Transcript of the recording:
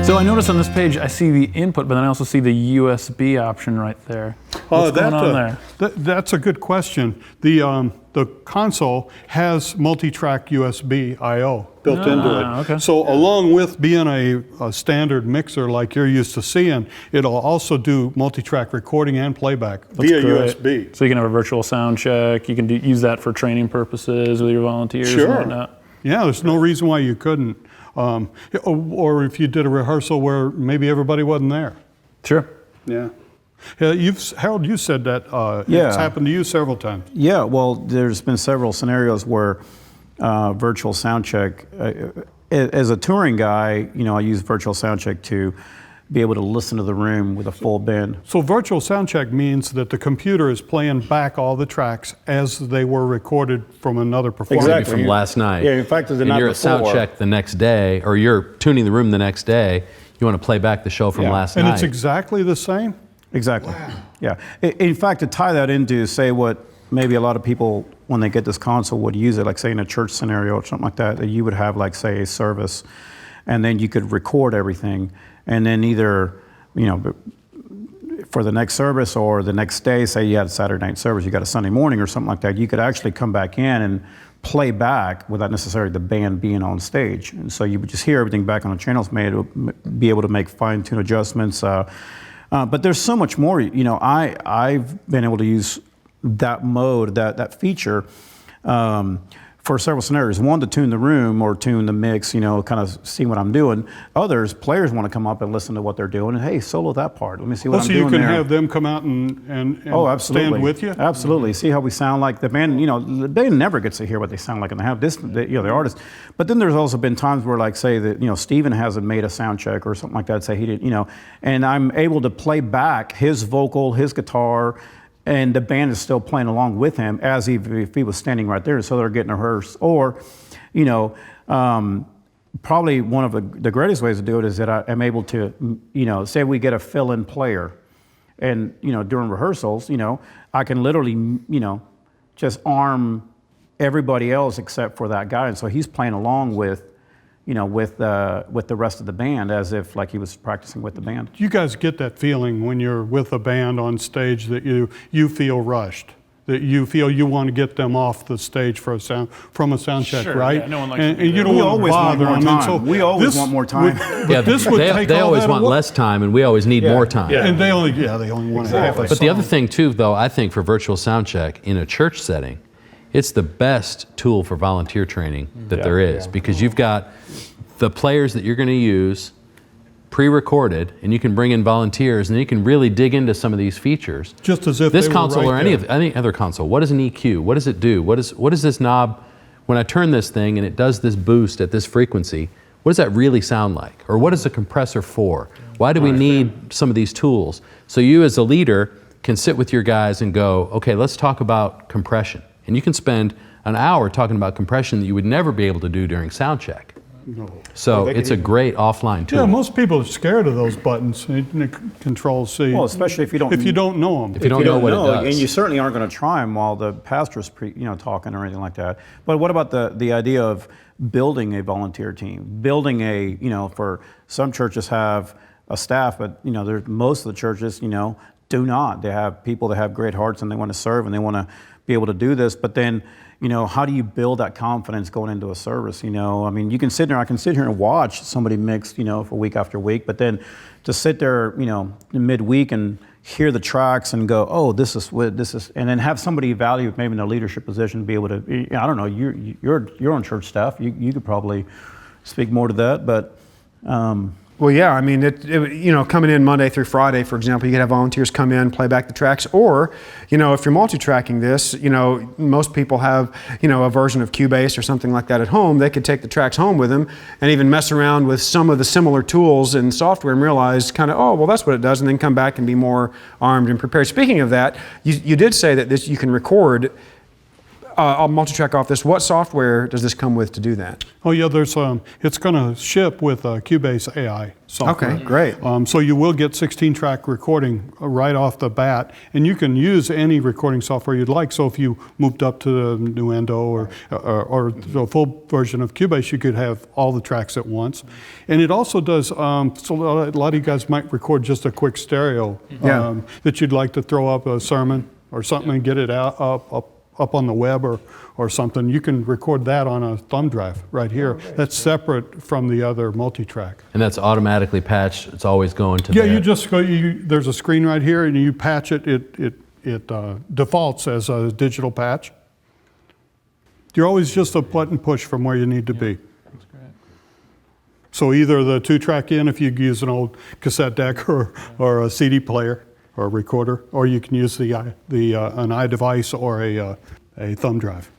So I notice on this page I see the input, but then I also see the USB option right there. What's going on there? That's a good question. The console has Multitrack USB Io built into it. Okay. So along with being a standard mixer like you're used to seeing, it'll also do multitrack recording and playback via USB. So you can have a virtual sound check. You can use that for training purposes with your volunteers and whatnot. Yeah, there's no reason why you couldn't. Or if you did a rehearsal where maybe everybody wasn't there. Sure. Yeah. Harold, you said that it's happened to you several times. Yeah, well, there's been several scenarios where virtual sound check, as a touring guy, I use virtual sound check to be able to listen to the room with a full band. So virtual sound check means that the computer is playing back all the tracks as they were recorded from another performance. Exactly. From last night. Yeah, in fact, the night you're before. at sound check the next day, or you're tuning the room the next day, you want to play back the show from last night. And it's exactly the same? Exactly. Wow. Yeah. In fact, to tie that into, say, what maybe a lot of people, when they get this console, would use it, like say in a church scenario or something like that you would have, like, say, a service, and then you could record everything, and then either, for the next service or the next day, say you had a Saturday night service, you got a Sunday morning or something like that, you could actually come back in and play back without necessarily the band being on stage. And so you would just hear everything back on the channels, be able to make fine-tune adjustments. But there's so much more. I've been able to use that mode, that feature, for several scenarios. One, to tune the room or tune the mix, kind of see what I'm doing. Others, players want to come up and listen to what they're doing, and hey, solo that part. Let me see what I'm doing there. So you can have them come out and stand with you? Absolutely. See how we sound like. The band, the band never gets to hear what they sound like, and they have this, the artist. But then there's also been times where, like, say that, Steven hasn't made a sound check or something like that, say he didn't, and I'm able to play back his vocal, his guitar, and the band is still playing along with him as if he was standing right there, so they're getting rehearsed. Or, probably one of the greatest ways to do it is that I'm able to, say we get a fill-in player, and, during rehearsals, I can literally, just arm everybody else except for that guy, and so he's playing along with, with the rest of the band as if like he was practicing with the band. You guys get that feeling when you're with a band on stage that you feel rushed, that you feel you want to get them off the stage from a sound check, right? Yeah, no one likes and you don't want to bother them. We always want more time. They always want less time, and we always need more time. Yeah. And they only want to have a But the other thing too, though, I think for virtual sound check in a church setting, it's the best tool for volunteer training that there is, because you've got the players that you're going to use pre-recorded, and you can bring in volunteers, and then you can really dig into some of these features. Just as if this they console were right or any other console. What is an EQ? What does it do? What is this knob? When I turn this thing and it does this boost at this frequency, what does that really sound like? Or what is a compressor for? Why do we need some of these tools? So you as a leader can sit with your guys and go, okay, let's talk about compression. And you can spend an hour talking about compression that you would never be able to do during sound check. No. So it's a great offline tool. Yeah, most people are scared of those buttons, Control C. Well, especially if you don't know them. If you don't know what it does. And you certainly aren't going to try them while the pastor's talking or anything like that. But what about the idea of building a volunteer team, building for some churches have a staff, but most of the churches do not. They have people that have great hearts and they want to serve and they want to be able to do this, but then how do you build that confidence going into a service? I mean, I can sit here and watch somebody mix, for week after week, but then to sit there, midweek and hear the tracks and go, oh, this is, and then have somebody evaluate maybe in a leadership position, be able to, I don't know, you're on church staff, you could probably speak more to that, but. Well, yeah, I mean, coming in Monday through Friday, for example, you could have volunteers come in, play back the tracks, or, if you're multi-tracking this, most people have, a version of Cubase or something like that at home. They could take the tracks home with them and even mess around with some of the similar tools and software and realize kind of, oh, well, that's what it does, and then come back and be more armed and prepared. Speaking of that, you did say that you can record I'll multi-track off this. What software does this come with to do that? Oh yeah, there's it's going to ship with Cubase AI software. Okay, great. So you will get 16-track recording right off the bat, and you can use any recording software you'd like. So if you moved up to the Nuendo or the full version of Cubase, you could have all the tracks at once. And it also does. So a lot of you guys might record just a quick stereo that you'd like to throw up a sermon or something and get it out up on the web or something. You can record that on a thumb drive right here. That's separate from the other multi-track. And that's automatically patched. It's always going to Yeah, that. you just go. There's a screen right here, and you patch it. It defaults as a digital patch. You're always just a button push from where you need to be. That's great. So either the 2-track in, if you use an old cassette deck or a CD player or a recorder, or you can use an iDevice or a thumb drive.